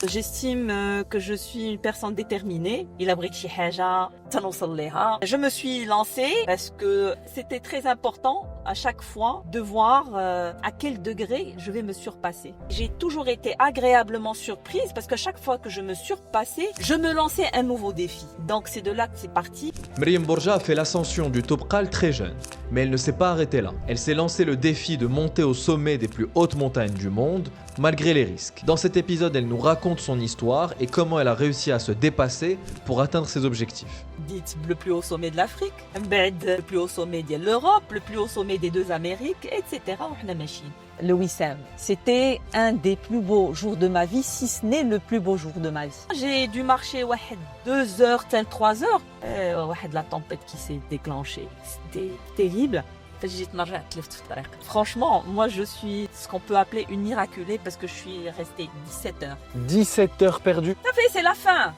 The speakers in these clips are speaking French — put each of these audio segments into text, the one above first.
J'estime que je suis une personne déterminée. Je me suis lancée parce que c'était très important à chaque fois de voir à quel degré je vais me surpasser. J'ai toujours été agréablement surprise parce que chaque fois que je me surpassais, je me lançais un nouveau défi. Donc c'est de là que c'est parti. Mriem Borja a fait l'ascension du Topkal très jeune, mais elle ne s'est pas arrêtée là. Elle s'est lancé le défi de monter au sommet des plus hautes montagnes du monde, malgré les risques. Dans cet épisode, elle nous raconte son histoire et comment elle a réussi à se dépasser pour atteindre ses objectifs. Dites le plus haut sommet de l'Afrique, le plus haut sommet de l'Europe, le plus haut sommet des deux Amériques, etc. Le Wissam, c'était un des plus beaux jours de ma vie, si ce n'est le plus beau jour de ma vie. J'ai dû marcher 2 heures, 3 heures. La tempête qui s'est déclenchée, c'était terrible. Franchement, moi je suis ce qu'on peut appeler une miraculée parce que je suis restée 17 heures. 17 heures perdues. Ça fait, c'est la fin.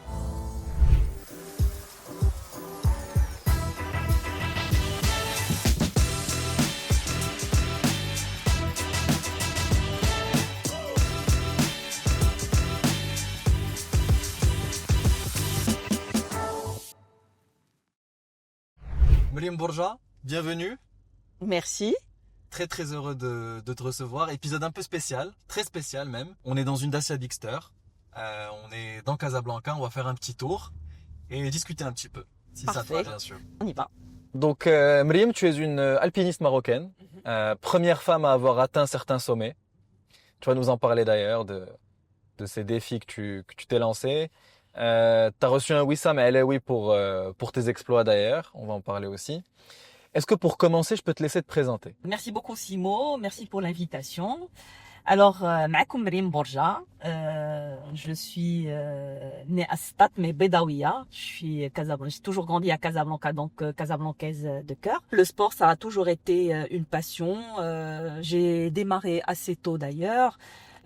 Mriem Borja, bienvenue. Merci. Très très heureux de te recevoir. Épisode un peu spécial, très spécial même. On est dans une Dacia Bigster. On est dans Casablanca, on va faire un petit tour et discuter un petit peu. Si Parfait. Ça te va, bien sûr. On y va. Donc Mriem, tu es une alpiniste marocaine. Première femme à avoir atteint certains sommets. Tu vas nous en parler d'ailleurs de ces défis que tu t'es lancé. Tu as reçu un Wissam à LAoui pour tes exploits d'ailleurs. On va en parler aussi. Est-ce que pour commencer, je peux te laisser te présenter? Merci beaucoup Simo, merci pour l'invitation. Alors, معكم Mriem Borja, je suis née à Stat, mais Bedaouia. J'ai toujours grandi à Casablanca, donc casablancaise de cœur. Le sport, ça a toujours été une passion. J'ai démarré assez tôt d'ailleurs.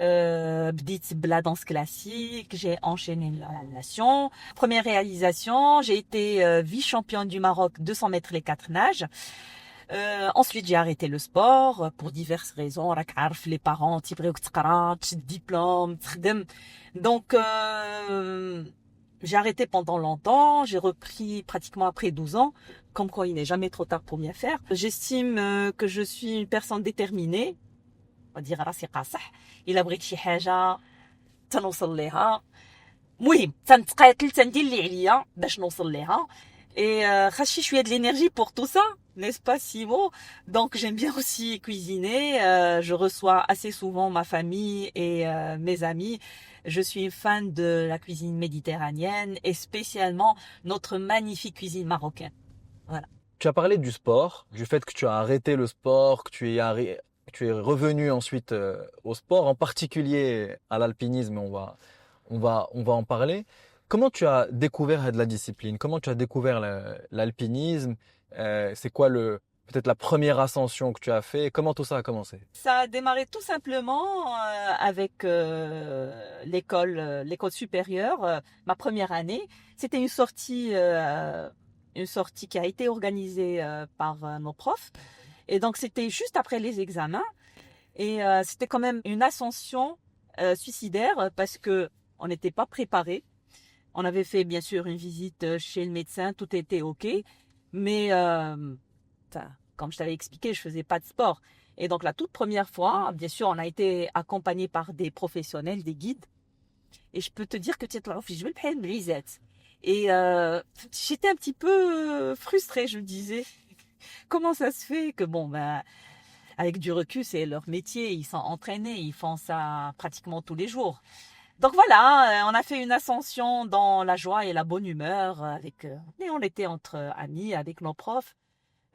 La danse classique, j'ai enchaîné la natation. Première réalisation, j'ai été vice-championne du Maroc 200 mètres les 4 nages. Ensuite, j'ai arrêté le sport pour diverses raisons. Les parents, diplôme, donc j'ai arrêté pendant longtemps. J'ai repris pratiquement après 12 ans. Comme quoi, il n'est jamais trop tard pour bien faire. J'estime que je suis une personne déterminée. On va dire راسي قاصح الا بغيت شي حاجه تنوصل ليها المهم تنتقاتل تندير اللي عليا باش نوصل ليها et خاصني شويه de l'énergie pour tout ça, n'est-ce pas Simo? Donc j'aime bien aussi cuisiner, je reçois assez souvent ma famille et mes amis. Je suis fan de la cuisine méditerranéenne et spécialement notre magnifique cuisine marocaine. Voilà. Tu as parlé du sport, du fait que tu as arrêté le sport, que tu es revenu ensuite au sport, en particulier à l'alpinisme, on va en parler. Comment tu as découvert de la discipline? Comment tu as découvert l'alpinisme? C'est quoi peut-être la première ascension que tu as fait? Comment tout ça a commencé? Ça a démarré tout simplement avec l'école supérieure, ma première année. C'était une sortie qui a été organisée par nos profs. Et donc, c'était juste après les examens. Et c'était quand même une ascension suicidaire parce que on n'était pas préparés. On avait fait, bien sûr, une visite chez le médecin. Tout était OK. Mais, comme je t'avais expliqué, je faisais pas de sport. Et donc, la toute première fois, bien sûr, on a été accompagné par des professionnels, des guides. Et je peux te dire que et j'étais un petit peu frustrée, je me disais. Comment ça se fait que, avec du recul, c'est leur métier, ils sont entraînés, ils font ça pratiquement tous les jours. Donc voilà, on a fait une ascension dans la joie et la bonne humeur, et on était entre amis avec nos profs.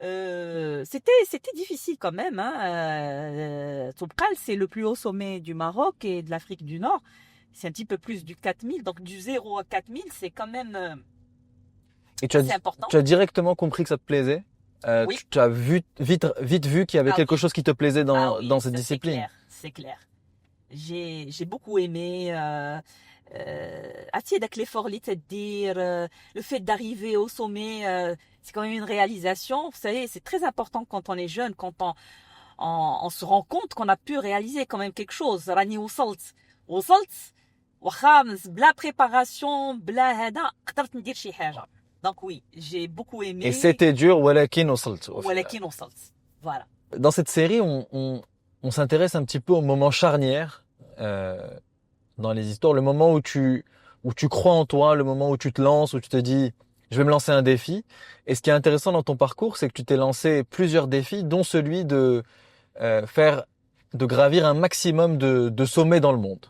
C'était difficile quand même. Toubkal, c'est le plus haut sommet du Maroc et de l'Afrique du Nord. C'est un petit peu plus du 4000, donc du 0 à 4000, c'est quand même c'est important. Tu as directement compris que ça te plaisait? Oui. Tu as vite vu qu'il y avait quelque chose qui te plaisait dans cette discipline. C'est clair. J'ai beaucoup aimé l'effort le fait d'arriver au sommet, c'est quand même une réalisation. Vous savez, c'est très important quand on est jeune, quand on se rend compte qu'on a pu réaliser quand même quelque chose. Rani وصلت واخا بلا préparation بلا هذا قدرت ندير شي حاجة. Donc oui, j'ai beaucoup aimé. Et c'était dur, ولكن وصلت au final. ولكن وصلت. Voilà. Dans cette série, on s'intéresse un petit peu au moment charnière dans les histoires, le moment où tu crois en toi, le moment où tu te lances, où tu te dis je vais me lancer un défi. Et ce qui est intéressant dans ton parcours, c'est que tu t'es lancé plusieurs défis, dont celui de gravir un maximum de sommets dans le monde.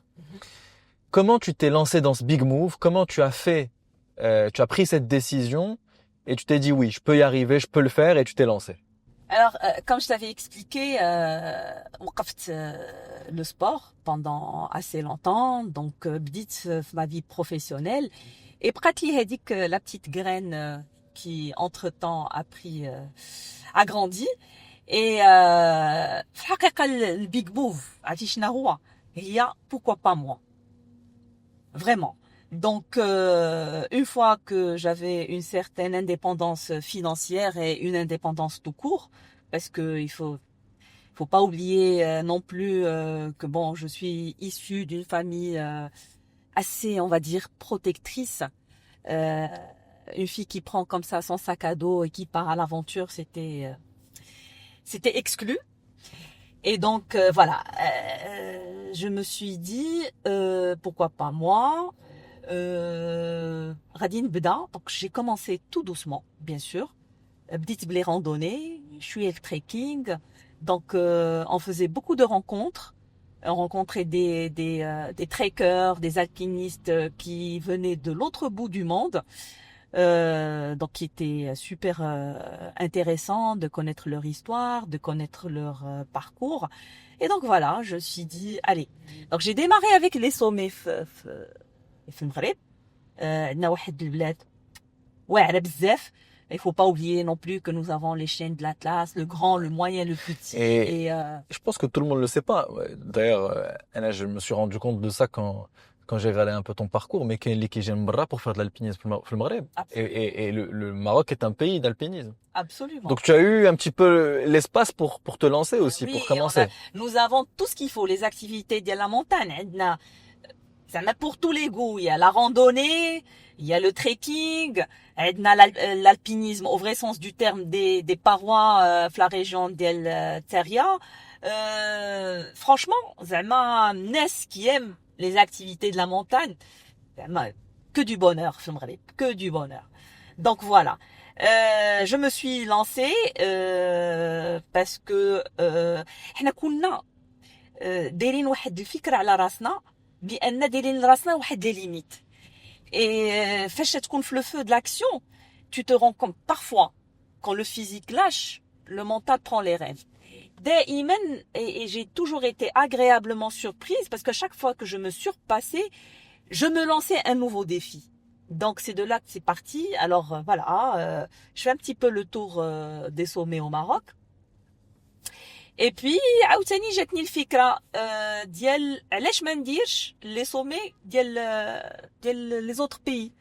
Comment tu t'es lancé dans ce big move? Comment tu as pris cette décision et tu t'es dit oui, je peux y arriver, je peux le faire, et tu t'es lancé? Alors, comme je t'avais expliqué, وقفت le sport pendant assez longtemps, donc بديت في ma vie professionnelle, et بقات لي هذيك la petite graine qui entre-temps a grandi. Et في الحقيقة le big move عرفتي شنو هو؟ هي pourquoi pas moi? Vraiment. Donc, une fois que j'avais une certaine indépendance financière et une indépendance tout court, parce que faut pas oublier non plus que bon, je suis issue d'une famille assez, on va dire, protectrice. Une fille qui prend comme ça son sac à dos et qui part à l'aventure, c'était exclu. Et donc voilà, je me suis dit pourquoi pas moi. Radine Beda, donc j'ai commencé tout doucement, bien sûr. Petite les randonnées, je suis le trekking, donc on faisait beaucoup de rencontres. On rencontrait des trekkers, des alpinistes qui venaient de l'autre bout du monde, donc qui était super intéressant de connaître leur histoire, de connaître leur parcours. Et donc voilà, je me suis dit allez. Donc j'ai démarré avec les sommets في المغرب. عندنا واحد البلاد واعرة بزاف. Il faut pas oublier non plus que nous avons les chaînes de l'Atlas, le grand, le moyen, le petit. Et je pense que tout le monde le sait pas. D'ailleurs, Anna, je me suis rendu compte de ça quand j'ai regardé un peu ton parcours, mais qu'il y a qui j'aime pour faire de l'alpinisme في المغرب. Et le Maroc est un pays d'alpinisme. Absolument. Donc tu as eu un petit peu l'espace pour te lancer aussi, oui, pour commencer. Nous avons tout ce qu'il faut, les activités de la montagne. عندنا ça m'a pour tous les goûts. Il y a la randonnée, il y a le trekking, l'alpinisme au vrai sens du terme des parois la région d'El Teria. Franchement, zama Nes qui aime les activités de la montagne, que du bonheur, que du bonheur. Donc voilà. Je me suis lancée parce que احنا كنا دايرين واحد الفكرة على راسنا بأن دايرين لراسنا واحد لي ليميت. Et فاش تكون في le feu de l'action, tu te rends compte parfois quand le physique lâche, le mental prend les rênes. دائما et j'ai toujours été agréablement surprise parce que chaque fois que je me surpassais, je me lançais un nouveau défi. Donc c'est de là que c'est parti. Alors voilà, je fais un petit peu le tour des sommets au Maroc. Et puis عاوتاني جاتني الفكره ديال علاش ما نديرش لي سومي ديال les autres pays.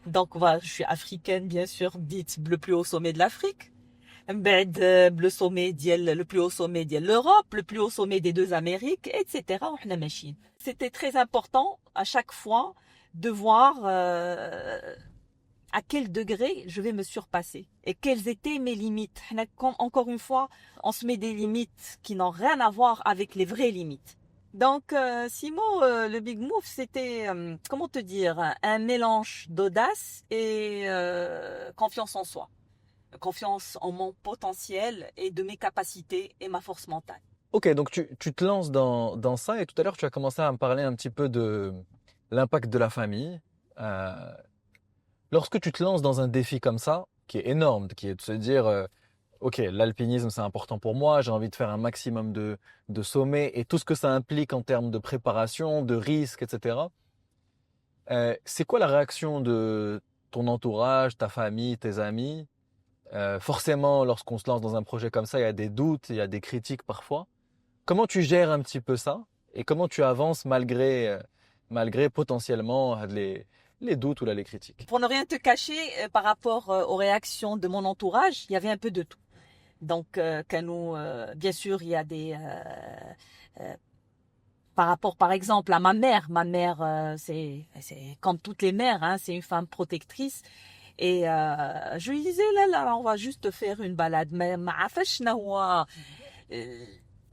Donc voilà, je suis africaine bien sûr, dites le plus haut sommet de l'Afrique. من بعد le sommet ديال le plus haut sommet ديال l'Europe, le plus haut sommet des deux Amériques, etc. وحنا ماشيين. C'était très important à chaque fois de voir à quel degré je vais me surpasser et quelles étaient mes limites. Encore une fois, on se met des limites qui n'ont rien à voir avec les vraies limites. Donc, Simo, le Big Move, c'était, comment te dire, un mélange d'audace et confiance en soi. Confiance en mon potentiel et de mes capacités et ma force mentale. Ok, donc tu te lances dans ça, et tout à l'heure, tu as commencé à me parler un petit peu de l'impact de la famille. Lorsque tu te lances dans un défi comme ça, qui est énorme, qui est de se dire, ok, l'alpinisme c'est important pour moi, j'ai envie de faire un maximum de sommets et tout ce que ça implique en termes de préparation, de risques, etc. C'est quoi la réaction de ton entourage, ta famille, tes amis? Forcément, lorsqu'on se lance dans un projet comme ça, il y a des doutes, il y a des critiques parfois. Comment tu gères un petit peu ça et comment tu avances malgré potentiellement les doutes ou les critiques? Pour ne rien te cacher, par rapport aux réactions de mon entourage, il y avait un peu de tout. Donc, bien sûr, il y a par rapport, par exemple, à ma mère. Ma mère, c'est comme toutes les mères, hein, c'est une femme protectrice. Et je lui disais, là, on va juste faire une balade. Mais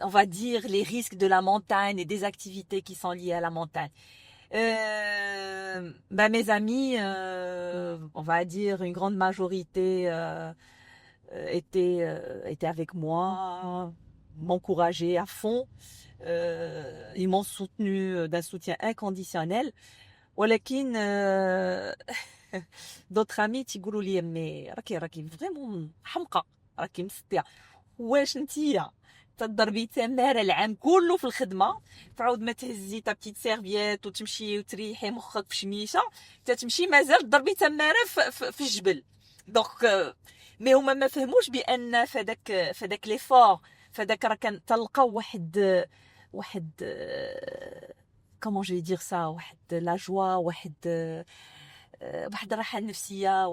on va dire les risques de la montagne et des activités qui sont liées à la montagne. Mes amis, on va dire une grande majorité étaient avec moi, m'encourageaient à fond. Ils m'ont soutenu d'un soutien inconditionnel. ولكن d'autres amis تيقولوا لي مي راكي فريمون حمقى راكي مسطيه واش نتيا تضربي تماره العام كله في الخدمه تعاود ما تهزي تا بتيت سيرفييت وتمشي وتريحي مخك في شميشه تتمشي مازال تضربي تماره في الجبل دونك مي هما ما فهموش بان فداك ليفور فداك راه كنتلقاو واحد comment je vais dire ça واحد la joie واحد الراحة النفسية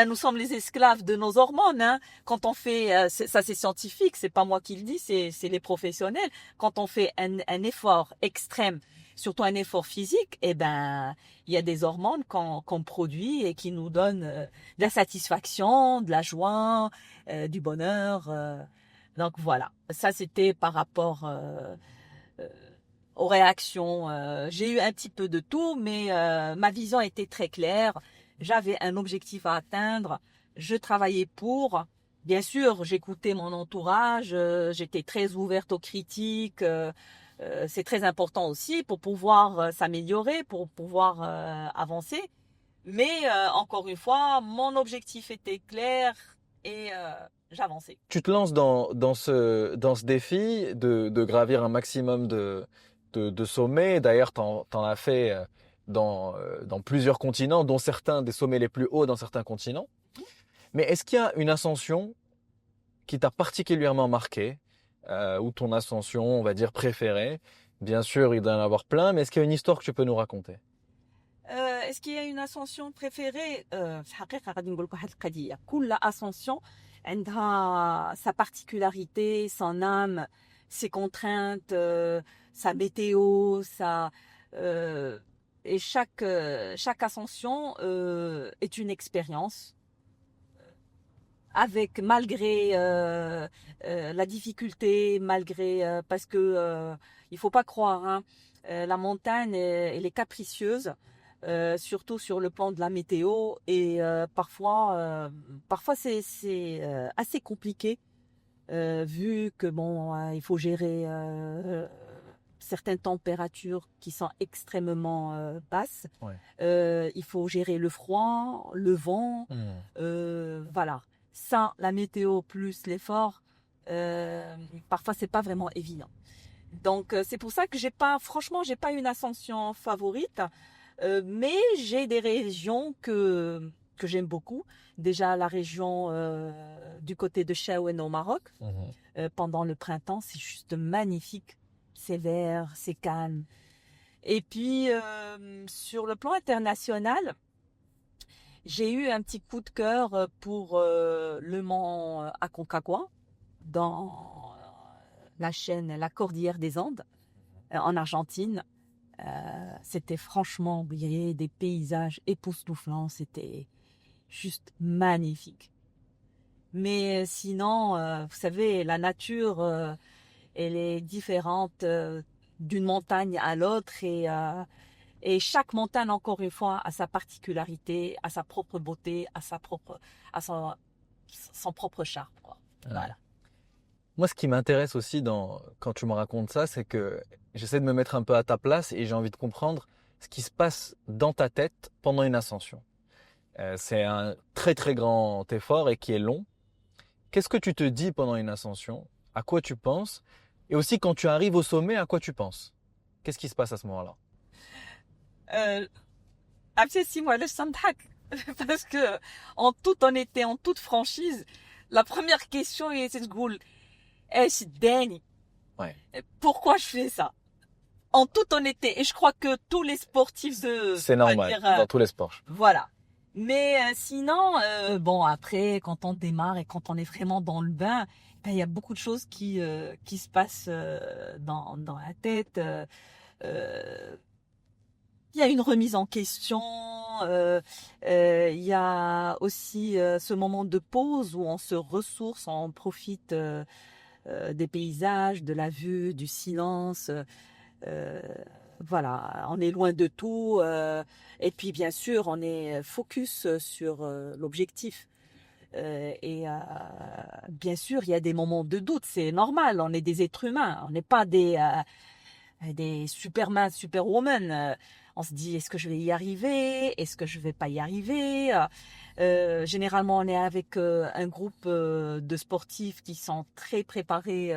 nous sommes les esclaves de nos hormones hein. Quand on fait ça c'est scientifique, c'est pas moi qui le dis, c'est les professionnels. Quand on fait un effort extrême, surtout un effort physique, il y a des hormones qu'on produit et qui nous donnent de la satisfaction, de la joie, du bonheur. Donc voilà, ça c'était par rapport aux réactions. J'ai eu un petit peu de tout, mais ma vision était très claire. J'avais un objectif à atteindre. Je travaillais pour. Bien sûr, j'écoutais mon entourage. J'étais très ouverte aux critiques. C'est très important aussi pour pouvoir s'améliorer, pour pouvoir avancer. Mais encore une fois, mon objectif était clair et j'avançais. Tu te lances dans ce défi de gravir un maximum de sommets. D'ailleurs, t'en as fait dans plusieurs continents, dont certains des sommets les plus hauts dans certains continents. Mais est-ce qu'il y a une ascension qui t'a particulièrement marqué, ou ton ascension, on va dire, préférée? Bien sûr, il doit y en avoir plein, mais est-ce qu'il y a une histoire que tu peux nous raconter? Est-ce qu'il y a une ascension préférée? في الحقيقة غادي نقول لك واحد القضية. كل ascension عندها sa particularité, son âme, ses contraintes, sa météo, et chaque ascension est une expérience. Malgré la difficulté, malgré parce que il faut pas croire, hein, la montagne elle est capricieuse, surtout sur le plan de la météo et parfois c'est assez compliqué vu que il faut gérer certaines températures qui sont extrêmement basses. Ouais. Il faut gérer le froid, le vent, voilà. Sans la météo plus l'effort, parfois c'est pas vraiment évident. Donc c'est pour ça que j'ai pas une ascension favorite, mais j'ai des régions que j'aime beaucoup. Déjà la région du côté de Chaouen au Maroc, pendant le printemps, c'est juste magnifique. C'est vert, c'est calme. Et puis sur le plan international, j'ai eu un petit coup de cœur pour le mont Aconcagua dans la cordillère des Andes en Argentine. C'était franchement, il y avait des paysages époustouflants, c'était juste magnifique. Mais sinon, vous savez, la nature, elle est différente d'une montagne à l'autre et chaque montagne, encore une fois, a sa particularité, a sa propre beauté, a son propre charme, quoi. Voilà. Moi, ce qui m'intéresse aussi quand tu me racontes ça, c'est que j'essaie de me mettre un peu à ta place et j'ai envie de comprendre ce qui se passe dans ta tête pendant une ascension. C'est un très très grand effort et qui est long. Qu'est-ce que tu te dis pendant une ascension? À quoi tu penses? Et aussi quand tu arrives au sommet, à quoi tu penses? Qu'est-ce qui se passe à ce moment-là? Parce que en toute honnêteté, en toute franchise, la première question est ouais. Pourquoi je fais ça? En toute honnêteté, et je crois que tous les sportifs c'est normal, dans tous les sports. Voilà. Mais sinon, après, quand on démarre et quand on est vraiment dans le bain, ben, il y a beaucoup de choses qui se passent dans la tête. Euh, il y a une remise en question. Il y a aussi ce moment de pause où on se ressource, on profite des paysages, de la vue, du silence. Euh, voilà, on est loin de tout. Et puis, bien sûr, on est focus sur l'objectif. Bien sûr, il y a des moments de doute, c'est normal, on est des êtres humains, on n'est pas des Superman, Superwoman. On se dit, est-ce que je vais y arriver? Est-ce que je vais pas y arriver? Généralement, on est avec un groupe de sportifs qui sont très préparés.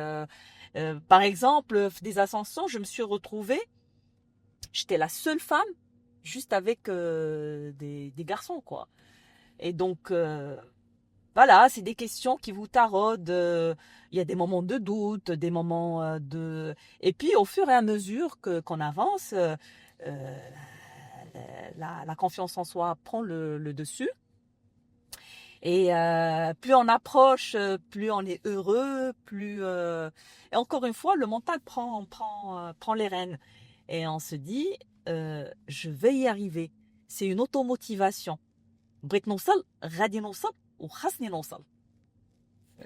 Par exemple, des ascensions, je me suis retrouvée, j'étais la seule femme juste avec des garçons, quoi. Et donc, voilà, c'est des questions qui vous taraudent. Il y a des moments de doute, des moments de... Et puis, au fur et à mesure qu'on avance, la confiance en soi prend le dessus. Et plus on approche, plus on est heureux, plus... Et encore une fois, le mental prend les rênes. Et on se dit, je vais y arriver. C'est une automotivation. بغيت نوصل غادي نوصل وخاصني نوصل.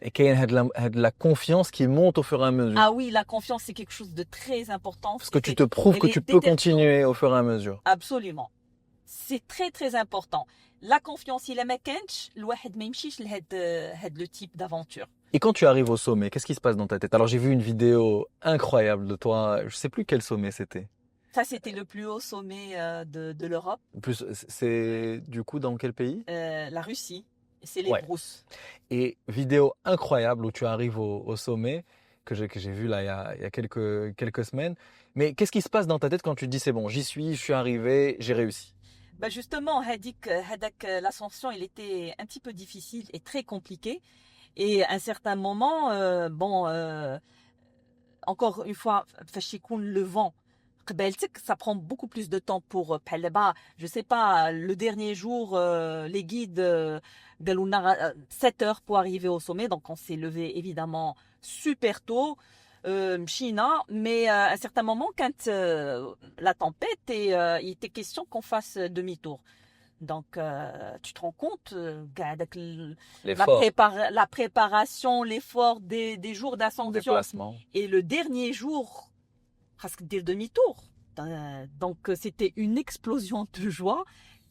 Et qu'il y a de la confiance qui monte au fur et à mesure. Ah oui, la confiance, c'est quelque chose de très important. Parce que tu te prouves que tu peux continuer au fur et à mesure. Absolument. C'est très, très important. La confiance, il ما كانش الواحد ما يمشيش لهاد le type d'aventure. Et quand tu arrives au sommet, qu'est-ce qui se passe dans ta tête? Alors j'ai vu une vidéo incroyable de toi, je sais plus quel sommet c'était. Ça, c'était le plus haut sommet de l'Europe. En plus, c'est du coup dans quel pays? La Russie. C'est les Ouais. brousses. Et vidéo incroyable où tu arrives au sommet, que j'ai vu là il y a quelques semaines. Mais qu'est-ce qui se passe dans ta tête quand tu te dis c'est bon, j'y suis, je suis arrivé, j'ai réussi? Ben justement, l'ascension, il était un petit peu difficile et très compliqué. Et à un certain moment, encore une fois, فاش يكون le vent قبالتك, ça prend beaucoup plus de temps pour بحال دابا, je sais pas, le dernier jour, les guides قالوا لنا 7 heures pour arriver au sommet, donc on s'est levé évidemment super tôt. مشينا, mais à un certain moment, quand la tempête, il était question qu'on fasse demi-tour. Donc, tu te rends compte, la préparation, l'effort des jours d'ascension. Déplacement. Et le dernier jour, presque dès le demi-tour. Donc, c'était une explosion de joie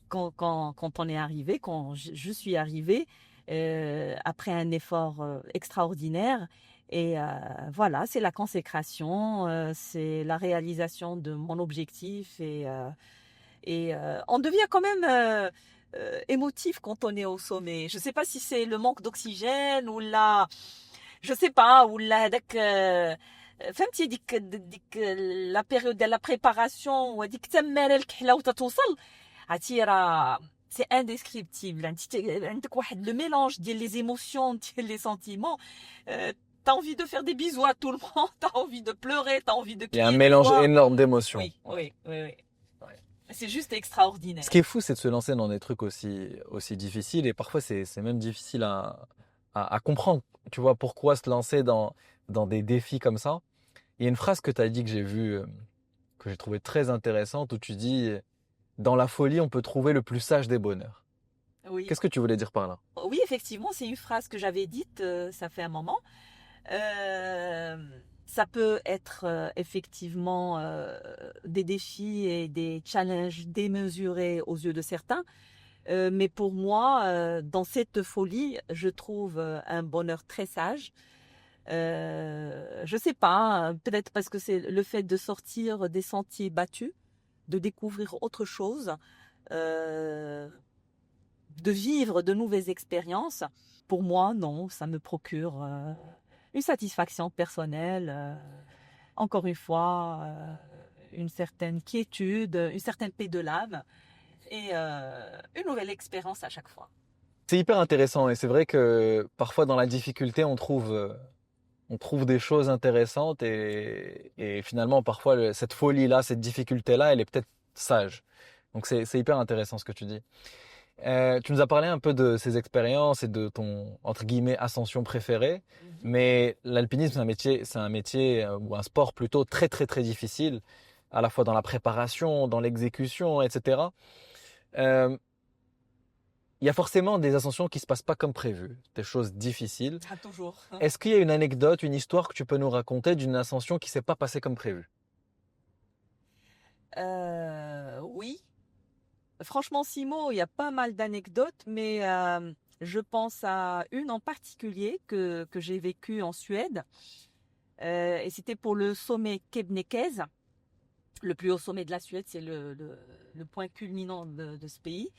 quand on est arrivé, quand je suis arrivée, après un effort extraordinaire. Et voilà, c'est la consécration, c'est la réalisation de mon objectif et on devient quand même émotif quand on est au sommet. Je sais pas si c'est le manque d'oxygène ou là, je sais pas, ou là فهمتي ديك la période de la préparation وديك تماره الكحله وتتوصل عرفتي راه c'est indescriptible. عندك واحد le mélange ديال les émotions, ديال les sentiments. T'as envie de faire des bisous à tout le monde, t'as envie de pleurer, t'as envie de crier. Il y a un mélange énorme d'émotions. Oui. C'est juste extraordinaire. Ce qui est fou, c'est de se lancer dans des trucs aussi difficiles et parfois c'est même difficile à comprendre. Tu vois, pourquoi se lancer dans des défis comme ça? Il y a une phrase que tu as dit que j'ai vue, que j'ai trouvée très intéressante où tu dis « Dans la folie, on peut trouver le plus sage des bonheurs ». Oui. Qu'est-ce que tu voulais dire par là? Oui, effectivement, c'est une phrase que j'avais dite, ça fait un moment. Ça peut être effectivement des défis et des challenges démesurés aux yeux de certains. Mais pour moi, dans cette folie, je trouve un bonheur très sage. Je sais pas, peut-être parce que c'est le fait de sortir des sentiers battus, de découvrir autre chose, de vivre de nouvelles expériences. Pour moi, non, ça me procure une satisfaction personnelle, encore une fois, une certaine quiétude, une certaine paix de l'âme et une nouvelle expérience à chaque fois. C'est hyper intéressant et c'est vrai que parfois dans la difficulté, on trouve des choses intéressantes et finalement parfois cette folie-là, cette difficulté-là, elle est peut-être sage. Donc c'est hyper intéressant ce que tu dis. Tu nous as parlé un peu de ces expériences et de ton, entre guillemets, ascension préférée. Mais l'alpinisme, c'est un métier ou un sport plutôt très, très, très difficile, à la fois dans la préparation, dans l'exécution, etc. Euh, Il y a forcément des ascensions qui se passent pas comme prévu, des choses difficiles. Ah, toujours. Est-ce qu'il y a une anecdote, une histoire que tu peux nous raconter d'une ascension qui s'est pas passée comme prévu? Oui. Franchement, Simo, il y a pas mal d'anecdotes, mais je pense à une en particulier que j'ai vécue en Suède. Et c'était pour le sommet Kebnekaise, le plus haut sommet de la Suède, c'est le point culminant de ce pays.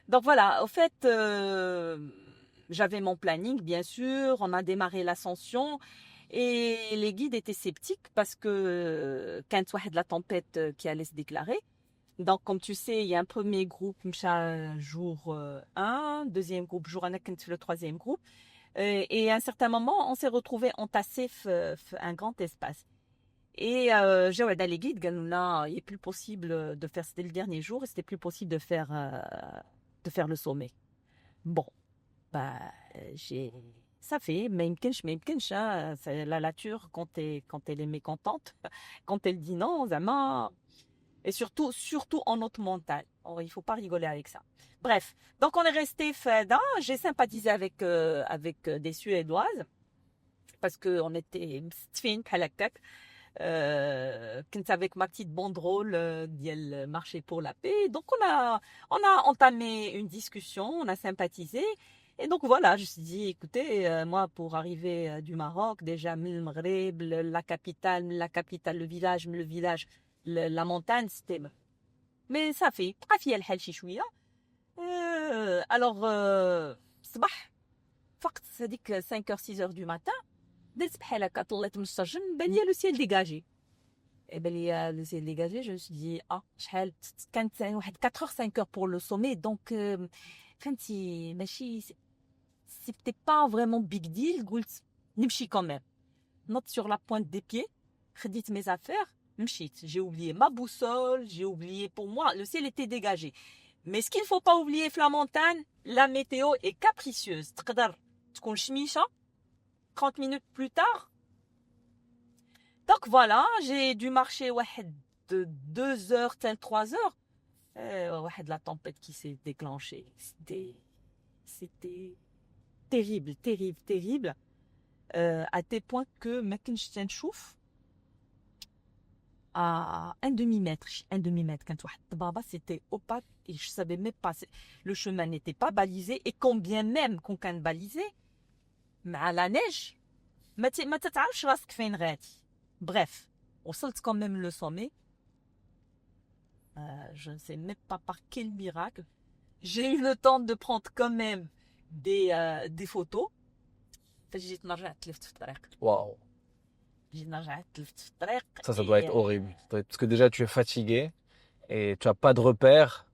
Donc voilà, au fait, j'avais mon planning, bien sûr, on a démarré l'ascension et les guides étaient sceptiques parce que quand il y a de la tempête qui allait se déclarer. Donc, comme tu sais, il y a un premier groupe, jour 1, deuxième groupe, jour 1, le troisième groupe. Et à un certain moment, on s'est retrouvés entassés un grand espace. Et j'ai dit les guides, là, il n'est plus possible de faire, c'était le dernier jour, et c'était plus possible de faire le sommet. Bon, bah, ça fait, mais يمكنش, hein, c'est la nature quand elle est mécontente, quand elle dit non, zama. Et surtout en haute montagne. Oh, il ne faut pas rigoler avec ça. Bref, donc on est resté fada. J'ai sympathisé avec des Suédoises parce qu'on était mstfin bhalakak. Avec ma petite banderole d'elle marcher pour la paix. Donc on a entamé une discussion, on a sympathisé. Et donc voilà, je me suis dit, écoutez, moi pour arriver du Maroc, déjà le Maghreb, la capitale, le village, la montagne, c'était... Mais ça fait, عافية الحال شي شوية. Alors, صباح فقت هذيك 5h 6h du matin, درت بحال هكا طلعت من الشجن بان لي لو سيل ديغاجي. بان لي لو سيل ديغاجي, je me suis dit شحال كانت واحد 4h 5h pour le sommet, donc فهمتي ماشي c'était pas vraiment big deal. قلت نمشي quand même. Note sur la pointe des pieds, خديت mes affaires. J'ai oublié ma boussole, j'ai oublié, pour moi, le ciel était dégagé. Mais ce qu'il ne faut pas oublier, la montagne, la météo est capricieuse. تقدر تكون شميشة 30 minutes plus tard. Donc voilà, j'ai dû marcher de 2 heures, 3 heures. La tempête qui s'est déclenchée. C'était terrible, terrible, terrible. À tel point que ما كنتش تنشوف à un demi-mètre, quand c'était opaque et je savais même pas, le chemin n'était pas balisé, et combien même qu'on can balisé, mais à la neige, ما تتعرفش راسك فين غادي. Bref, وصلت quand même le sommet. Je ne sais même pas par quel miracle, j'ai eu le temps de prendre quand même des photos. فجيت نرجعت لفت في الطريق. Waouh. Ça doit être horrible. Parce que déjà, tu es fatigué et tu n'as pas de repères.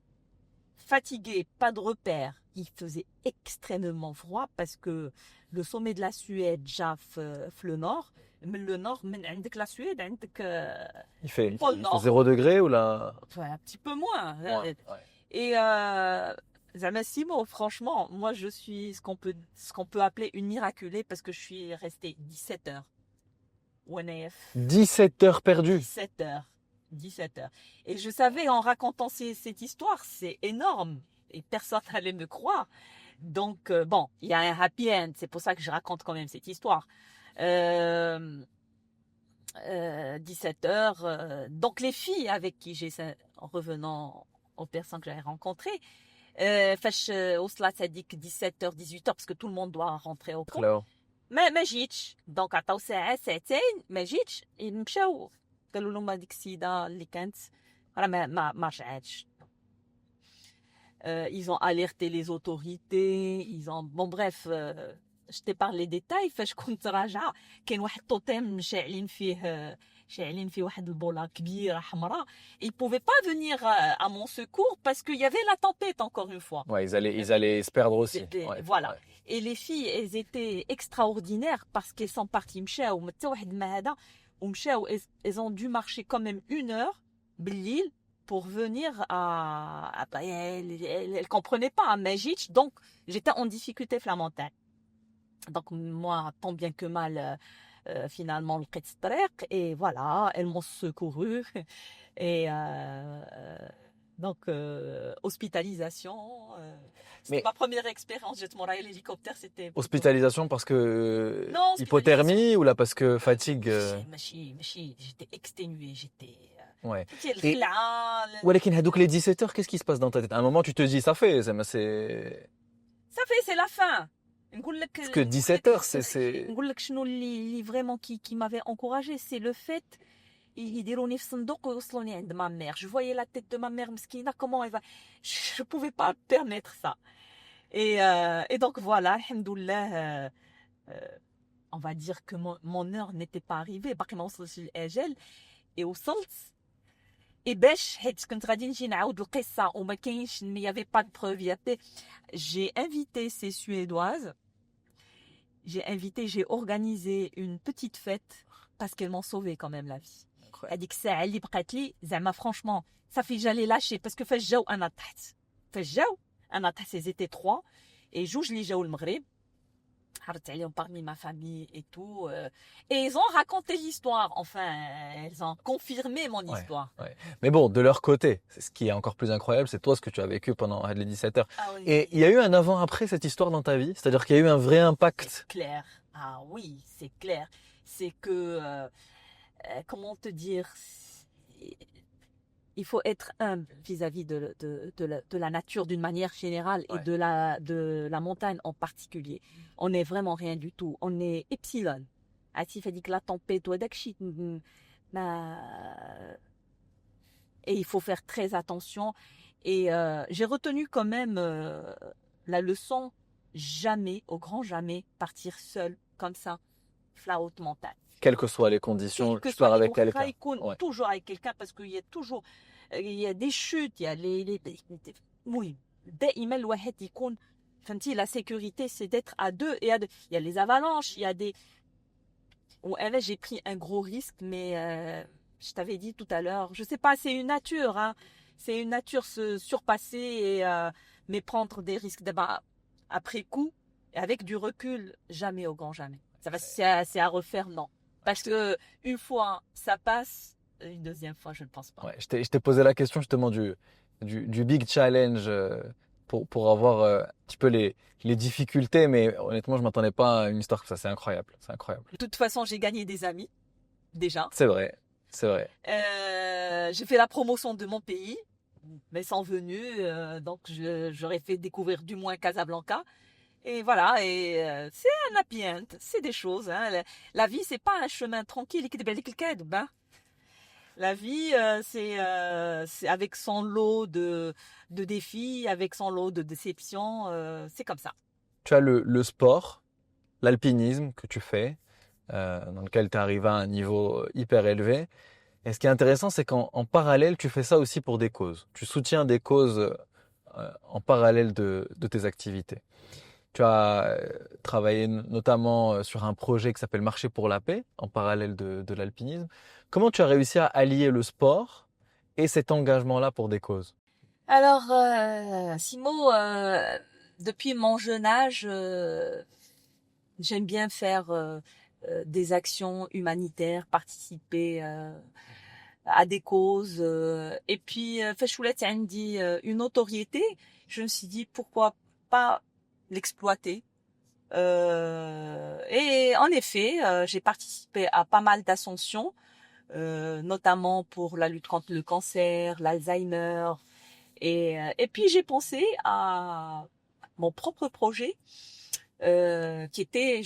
Fatigué, pas de repères. Il faisait extrêmement froid parce que le sommet de la Suède, jaf le nord. Mais le nord, avec la Suède, Il fait 0 degré ou là? Ouais, un petit peu moins. Ouais. Et Zamassimo, franchement, moi je suis ce qu'on peut appeler une miraculée parce que je suis restée 17 heures. 17 heures perdues. 17 heures. Et je savais, en racontant cette histoire, c'est énorme. Et personne n'allait me croire. Donc, bon, il y a un happy end. C'est pour ça que je raconte quand même cette histoire. 17 heures. Donc, les filles avec qui en revenant aux personnes que j'avais rencontrées, au cela, ça dit que 17h, 18h, parce que tout le monde doit rentrer au camp. ما جيتش. دونك عطاو ساعه ساعتين ما جيتش. مشاو قالوا لهم هذيك السيده اللي كانت راه ما رجعاتش. Ils ont alerté les autorités, bon bref, je t'ai parlé des détails. فاش كنت راجعه كاين واحد الطوتيم شاعلين فيه واحد البوله كبيره حمراء. Ils pouvaient pas venir à mon secours parce qu'il y avait la tempête, encore une fois. Ouais, ils allaient se perdre aussi. Ouais, voilà. Ouais. Et les filles, elles étaient extraordinaires parce qu'elles sont parties مشاو حتى واحد ما هذا ومشاو. Elles ont dû marcher quand même 1 heure بالليل pour venir elle comprenait pas Magic, donc j'étais en difficulté la montagne. Donc moi, tant bien que mal, finalement, le et voilà, elles m'ont secouru. Et donc, hospitalisation. C'était Mais ma première expérience. J'ai mon l'hélicoptère, c'était plutôt... hospitalisation parce que Non, hospitalisation. hypothermie ou là parce que fatigue J'étais exténuée, ouais. c'était Et الخلع. ولكن هذوك les 17 heures, qu'est-ce qui se passe dans ta tête? À un moment, tu te dis, ça fait, c'est... Ça fait, c'est la fin. Parce que 17 heures, c'est... نقول لك شنو اللي vraiment qui m'avait encouragé, c'est le fait يديروني في صندوق ويوصلوني عند ma mère. Je voyais la tête de ma mère مسكينة, comment elle va. Je pouvais pas permettre ça. Et donc voilà, alhamdoulilah, on va dire que mon heure n'était pas arrivée. باقي ما وصلش الأجل. Et وصلت. Et باش حيت كنت غادي نجي نعاود القصة وما كاينش, il n'y avait pas de preuve. J'ai invité ces Suédoises. J'ai organisé une petite fête parce qu'elles m'ont sauvé quand même la vie. هذيك الساعة اللي بقات لي زعما franchement صافي j'allais lâcher parce que فاش جاو أنا طحت ils étaient 3 et جوج اللي جاو المغرب حرت عليهم parmi ma famille et tout et ils ont raconté l'histoire, enfin elles ont confirmé mon histoire. Ouais. Mais bon, de leur côté, c'est ce qui est encore plus incroyable, c'est toi ce que tu as vécu pendant les 17 heures. Ah oui. Et il y a eu un avant-après cette histoire dans ta vie? C'est-à-dire qu'il y a eu un vrai impact? C'est clair. Ah oui, c'est clair. C'est que, comment te dire, il faut être humble vis-à-vis de la nature d'une manière générale et de la montagne en particulier. On n'est vraiment rien du tout. On est epsilon. Atif a dit que la tempête, et il faut faire très attention. Et j'ai retenu quand même la leçon, jamais, au grand jamais, partir seul comme ça, la haute montagne. Quelles que soient les conditions, tu pars avec quelqu'un. Ouais. Toujours avec quelqu'un parce qu'il y a toujours, il y a des chutes, il y a oui, دائما الواحد يكون فهمتي, la sécurité c'est d'être à deux et à deux. Il y a les avalanches, il y a des. Là j'ai pris un gros risque, mais je t'avais dit tout à l'heure, je sais pas, c'est une nature, hein. C'est une nature se surpasser et mais prendre des risques d'abord après coup, et avec du recul, jamais au grand jamais. Ça va, c'est à refaire, non. Parce que une fois ça passe, une deuxième fois je ne pense pas. Ouais, je t'ai posé la question justement du big challenge pour avoir un petit peu les difficultés, mais honnêtement je m'attendais pas à une histoire comme ça. C'est incroyable, c'est incroyable. De toute façon, j'ai gagné des amis déjà. C'est vrai, c'est vrai. J'ai fait la promotion de mon pays, mais sans venue, donc j'aurais fait découvrir du moins Casablanca. Et voilà, et c'est un happy end, c'est des choses. Hein. La vie, c'est pas un chemin tranquille. Hein. La vie, c'est avec son lot de défis, avec son lot de déceptions. C'est comme ça. Tu as le sport, l'alpinisme que tu fais, dans lequel tu arrives à un niveau hyper élevé. Et ce qui est intéressant, c'est qu'en parallèle, tu fais ça aussi pour des causes. Tu soutiens des causes en parallèle de tes activités. Tu as travaillé notamment sur un projet qui s'appelle Marcher pour la paix, en parallèle de l'alpinisme. Comment tu as réussi à allier le sport et cet engagement-là pour des causes? Alors, Simo, depuis mon jeune âge, j'aime bien faire des actions humanitaires, participer à des causes. Et puis, Fachoulet a dit une notoriété. Je me suis dit, pourquoi pas l'exploiter. Et en effet, j'ai participé à pas mal d'ascensions, notamment pour la lutte contre le cancer, l'Alzheimer. Et puis j'ai pensé à mon propre projet qui était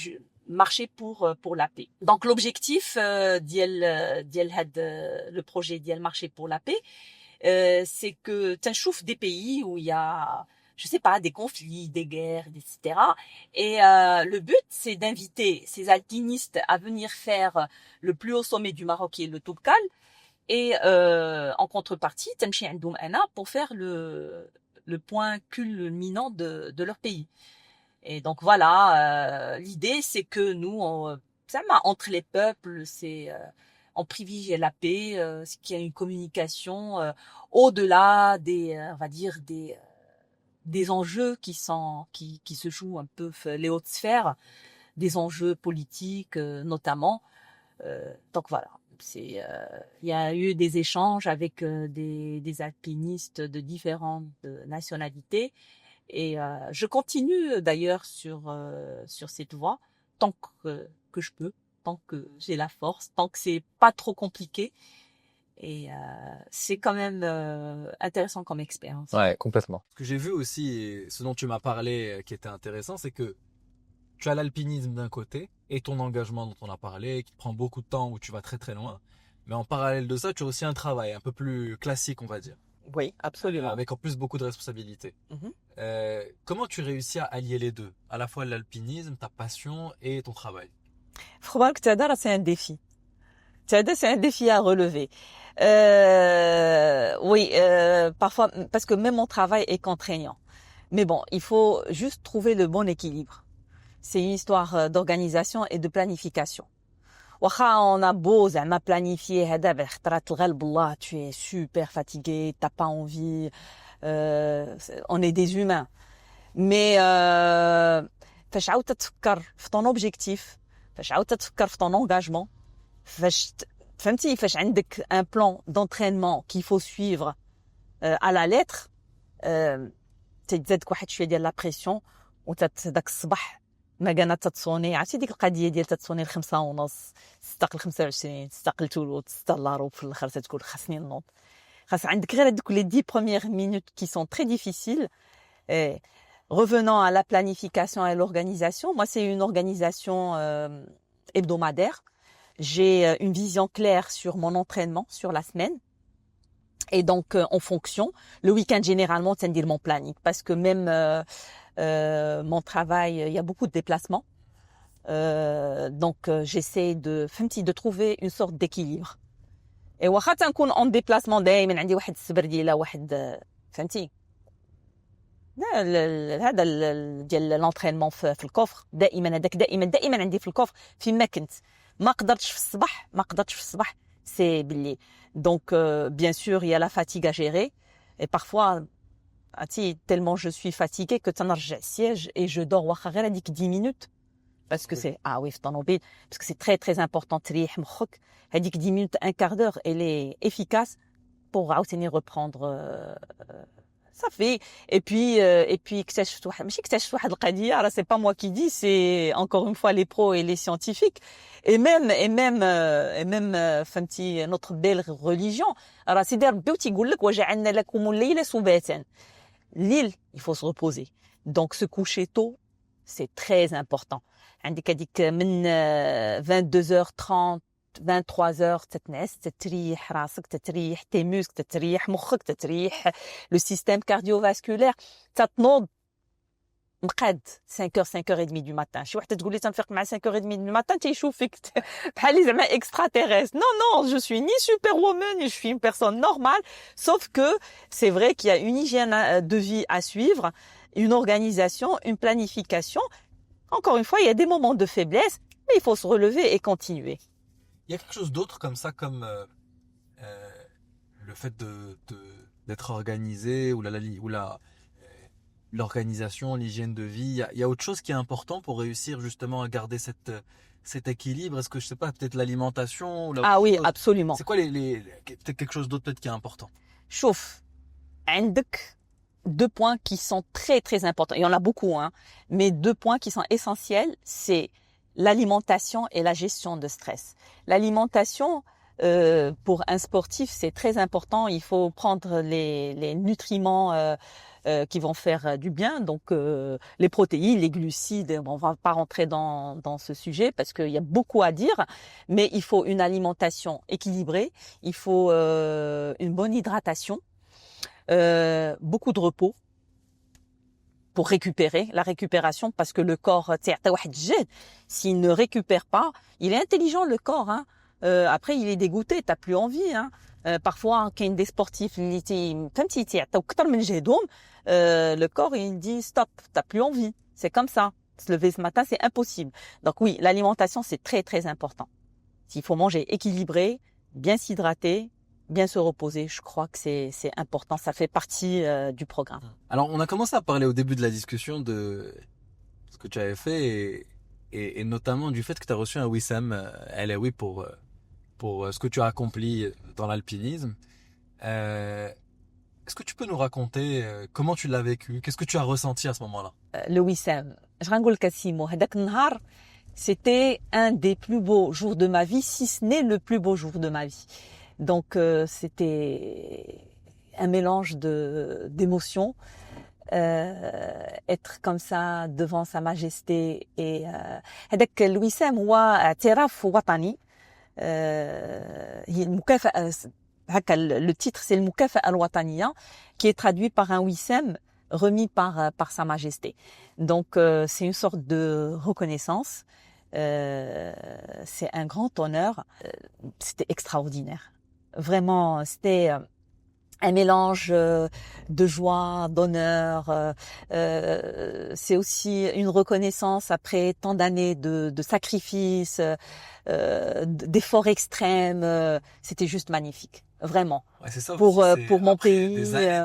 marcher pour la paix. Donc l'objectif le projet d'Iel marcher pour la paix, c'est que tu chauffes des pays où il y a, je sais pas, des conflits, des guerres, etc. Et le but, c'est d'inviter ces alpinistes à venir faire le plus haut sommet du Maroc, qui est le Toubkal. Et en contrepartie, تمشي عندهم أنا pour faire le point culminant de leur pays. Et donc voilà, l'idée, c'est que nous, entre les peuples, c'est on privilégie la paix, ce qui a une communication au-delà des, on va dire des enjeux qui se jouent un peu les hautes sphères, des enjeux politiques notamment. Donc voilà, il y a eu des échanges avec des alpinistes de différentes nationalités et je continue d'ailleurs sur cette voie tant que je peux, tant que j'ai la force, tant que c'est pas trop compliqué. Et c'est quand même intéressant comme expérience. Ouais, complètement. Ce que j'ai vu aussi, et ce dont tu m'as parlé qui était intéressant, c'est que tu as l'alpinisme d'un côté et ton engagement dont on a parlé, qui te prend beaucoup de temps, où tu vas très très loin. Mais en parallèle de ça, tu as aussi un travail un peu plus classique, on va dire. Oui, absolument. Avec en plus beaucoup de responsabilités. Comment tu réussis à allier les deux, à la fois l'alpinisme, ta passion et ton travail? Franchement, c'est un défi. C'est un défi à relever. Oui, parfois, parce que même mon travail est contraignant. Mais bon, il faut juste trouver le bon équilibre. C'est une histoire d'organisation et de planification. Wacha, on a beau z'ama planifier, hada b'khtarat l'ghalb Allah, tu es super fatigué, t'as pas envie, on est des humains. Mais فاش عاود تتفكر في ton objectif, فاش عاود تتفكر في ton engagement, فاش فهمتي فاش عندك un plan d'entraînement qu'il faut suivre à la lettre, تزادك واحد شويه ديال لا بريسيون وتداك الصباح ما كان تتصوني عرفتي ديك القضيه ديال تتصوني ل5:30 6 قل 25 6 قل تولوت 6 لا في الاخر تقول خاصني نوض خاص عندك غير هذوك les 10 premières minutes qui sont très difficiles. Et revenant à la planification et l'organisation, moi c'est une organisation hebdomadaire. J'ai une vision claire sur mon entraînement sur la semaine. Et donc, en fonction, le week-end, généralement, c'est dire mon planning. Parce que même mon travail, il y a beaucoup de déplacements. Donc, j'essaie de trouver une sorte d'équilibre. Et واخا تنكون en déplacement دائما عندي واحد السبرديله واحد فهمتي هذا ديال l'entraînement في الكوفر دائما هذاك دائما عندي في الكوفر فين ما كنت ما قدرتش في الصباح c'est بالليل. Donc bien sûr il y a la fatigue à gérer et parfois tellement je suis fatiguée que تنرجع السياج et je dors واخا غير هذيك 10 minutes parce que c'est oui في الطوموبيل parce que c'est très très important تريح مخك هذيك 10 minutes un quart d'heure elle est efficace pour عاوتاني reprendre صافي et puis اكتشفت واحد القضيه راه c'est pas moi qui dis c'est encore une fois les pros et les scientifiques et même فهمتي notre belle religion راه سيدي ربي وتيقول لك وجعلنا لكم الليل سباتا l'île il faut se reposer donc se coucher tôt c'est très important عندك هذيك من 22h30 23h تتنعس تتريح راسك تتريح tes muscles تتريح مخك تتريح le système cardiovasculaire تتنوض مقاد 5h 5h30 du matin شي وحده تقول لي تنفيق مع 5h30 du matin تيشوف فيك بحال زعما extraterrestre non je suis ni superwoman ni je suis une personne normale sauf que c'est vrai qu'il y a une hygiène de vie à suivre une organisation une planification encore une fois il y a des moments de faiblesse mais il faut se relever et continuer. Il y a quelque chose d'autre comme ça, comme le fait d'être organisé ou l'organisation, l'hygiène de vie. Il y a autre chose qui est important pour réussir justement à garder cet équilibre. Est-ce que je sais pas, peut-être l'alimentation ou oui, absolument. C'est quoi peut-être quelque chose d'autre peut-être qui est important. شوف عندك deux points qui sont très très importants. Il y en a beaucoup mais deux points qui sont essentiels, c'est l'alimentation et la gestion de stress. L'alimentation, pour un sportif, c'est très important. Il faut prendre les nutriments qui vont faire du bien, donc les protéines, les glucides. On va pas rentrer dans ce sujet parce qu'il y a beaucoup à dire, mais il faut une alimentation équilibrée, il faut une bonne hydratation, beaucoup de repos. Pour récupérer, la récupération, parce que le corps, s'il ne récupère pas, il est intelligent le corps. Après, il est dégoûté, t'as plus envie. Parfois, quand il y a des sportifs, le corps, il dit stop, t'as plus envie. C'est comme ça. Se lever ce matin, c'est impossible. Donc oui, l'alimentation, c'est très très important. Il faut manger équilibré, bien s'hydrater, bien se reposer. Je crois que c'est important. Ça fait partie du programme. Alors, on a commencé à parler au début de la discussion de ce que tu avais fait et notamment du fait que tu as reçu un Wissem Alaoui pour ce que tu as accompli dans l'alpinisme. Est-ce que tu peux nous raconter comment tu l'as vécu? Qu'est-ce que tu as ressenti à ce moment-là? Le Wissem, je راه نقول لك سيمو هذاك النهار c'était un des plus beaux jours de ma vie, si ce n'est le plus beau jour de ma vie. Donc c'était un mélange d'émotions. Être comme ça devant sa majesté et هذاك الوسام هو اعتراف وطني. هي المكافأة هكا le titre c'est المكافأة الوطنية qui est traduit par un wissem remis par sa majesté. Donc c'est une sorte de reconnaissance. C'est un grand honneur. C'était extraordinaire. Vraiment, c'était un mélange de joie, d'honneur. C'est aussi une reconnaissance après tant d'années de sacrifices, d'efforts extrêmes. C'était juste magnifique, vraiment. Ouais, c'est ça. Pour mon pays. Des années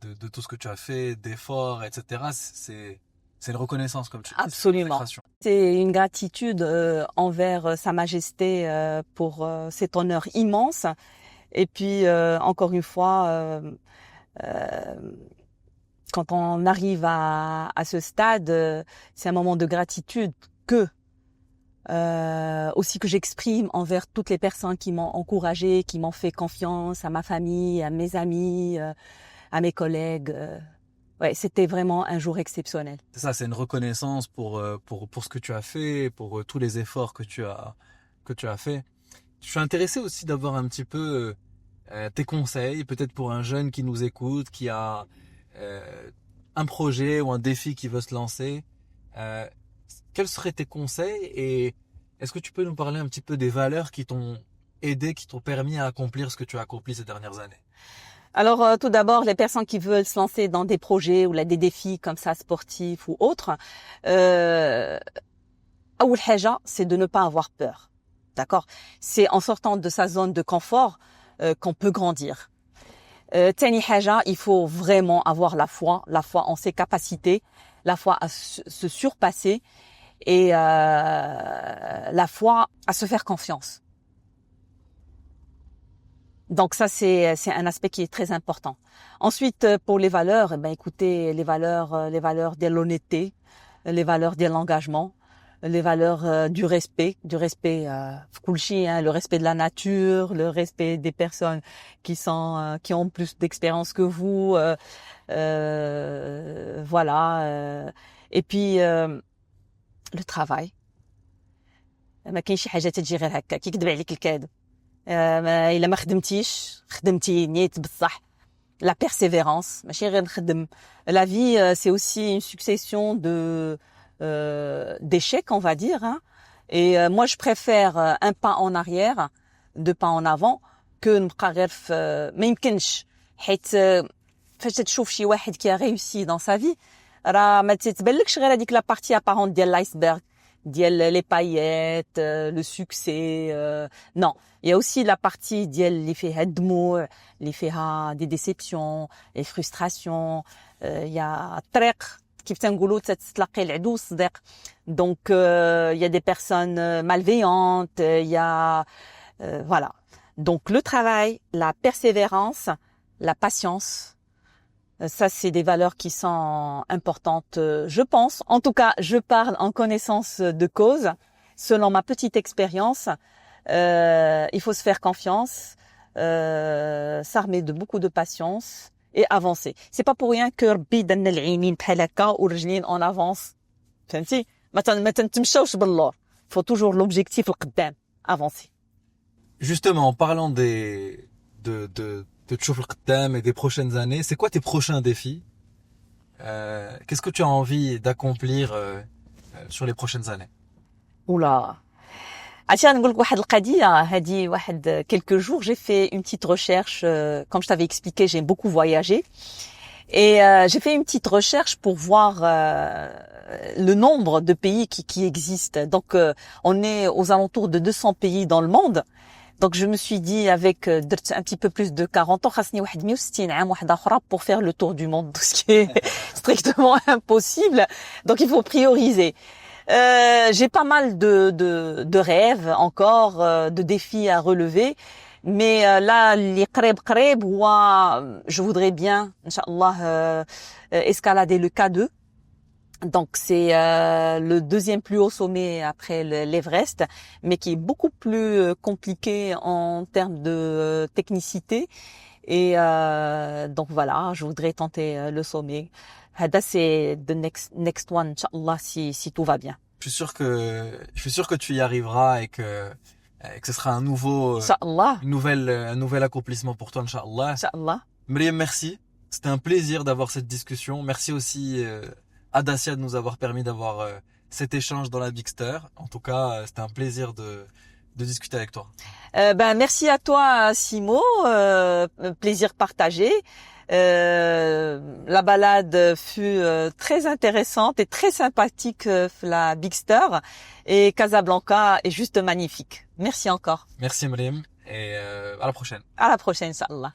de tout ce que tu as fait, d'efforts, etc. C'est une reconnaissance comme tu dis. Absolument. C'est une gratitude envers Sa Majesté pour cet honneur immense. Et puis, encore une fois, quand on arrive à ce stade, c'est un moment de gratitude aussi que j'exprime envers toutes les personnes qui m'ont encouragée, qui m'ont fait confiance, à ma famille, à mes amis, à mes collègues. Ouais, c'était vraiment un jour exceptionnel. C'est ça, c'est une reconnaissance pour ce que tu as fait, pour tous les efforts que tu as fait. Je suis intéressé aussi d'avoir un petit peu tes conseils, peut-être pour un jeune qui nous écoute, qui a un projet ou un défi qui veut se lancer. Quels seraient tes conseils et est-ce que tu peux nous parler un petit peu des valeurs qui t'ont aidé, qui t'ont permis à accomplir ce que tu as accompli ces dernières années? Alors, tout d'abord, les personnes qui veulent se lancer dans des projets ou là, des défis comme ça, sportifs ou autres, أول حاجة, c'est de ne pas avoir peur. D'accord? C'est en sortant de sa zone de confort qu'on peut grandir. تاني حاجة, il faut vraiment avoir la foi en ses capacités, la foi à se surpasser et la foi à se faire confiance. Donc ça c'est un aspect qui est très important. Ensuite pour les valeurs, eh ben écoutez, les valeurs de l'honnêteté, les valeurs de l'engagement, les valeurs du respect كلشي, hein, le respect de la nature, le respect des personnes qui ont plus d'expérience que vous, voilà, et puis le travail. ما كاينش شي حاجه تجي غير هكا كيكذب عليك الكاذب. إلا ما خدمتي نيت بصح. La persévérance, ماشي غير نخدم. La vie, c'est aussi une succession d'échecs, on va dire, hein. Et moi je préfère un pas en arrière, 2 pas en avant, que نبقى غير ما يمكنش. حيت فاش تشوف شي واحد qui a réussi dans sa vie, راه ما تتبانلكش غير هذيك la partie apparente ديال l'iceberg, ديال les paillettes, le succès. Non, il y a aussi la partie ديال اللي فيها الدموع, اللي فيها des déceptions, les frustrations. Il y a الطريق كيف تنقولوا تتلاقي العدو الصديق. Donc il y a des personnes malveillantes, il y a voilà. Donc le travail, la persévérance, la patience. Ça, c'est des valeurs qui sont importantes, je pense. En tout cas, je parle en connaissance de cause. Selon ma petite expérience, il faut se faire confiance, s'armer de beaucoup de patience et avancer. C'est pas pour rien que ربي دنا العينين بحال هكا ورجلين en avance. فهمتي؟ ما تنتمشاوش باللور. Il faut toujours l'objectif القدام, avancer. Justement, en parlant de تشوف القدام et des prochaines années, c'est quoi tes prochains défis? Qu'est-ce que tu as envie d'accomplir sur les prochaines années? Oula. عرفتي نقول لك واحد القضيه هذه واحد quelques jours j'ai fait une petite recherche, comme je t'avais expliqué, j'ai beaucoup voyagé Et j'ai fait une petite recherche pour voir le nombre de pays qui existent. Donc, on est aux alentours de 200 pays dans le monde. Donc, je me suis dit, avec un petit peu plus de 40 ans, خاصني واحد 160 عام واحدة أخرى pour faire le tour du monde, ce qui est strictement impossible. Donc, il faut prioriser. J'ai pas mal de rêves encore, de défis à relever. Mais là, les قريب je voudrais bien, Inch'Allah, escalader le K2. Donc c'est le deuxième plus haut sommet après l'Everest, mais qui est beaucoup plus compliqué en termes de technicité. Et donc voilà, je voudrais tenter le sommet. Hada c'est the next one, Inch'Allah, si tout va bien. Je suis sûr que tu y arriveras et que ce sera un nouvel accomplissement pour toi, Inch'Allah. Inch'Allah. Mriem, merci. C'était un plaisir d'avoir cette discussion. Merci aussi à Dacia de nous avoir permis d'avoir cet échange dans la Bigster. En tout cas, c'était un plaisir de discuter avec toi. Merci à toi, Simo. Plaisir partagé. La balade fut très intéressante et très sympathique, la Bigster, et Casablanca est juste magnifique. Merci encore. Merci Mriem et à la prochaine. À la prochaine, Inch'Allah.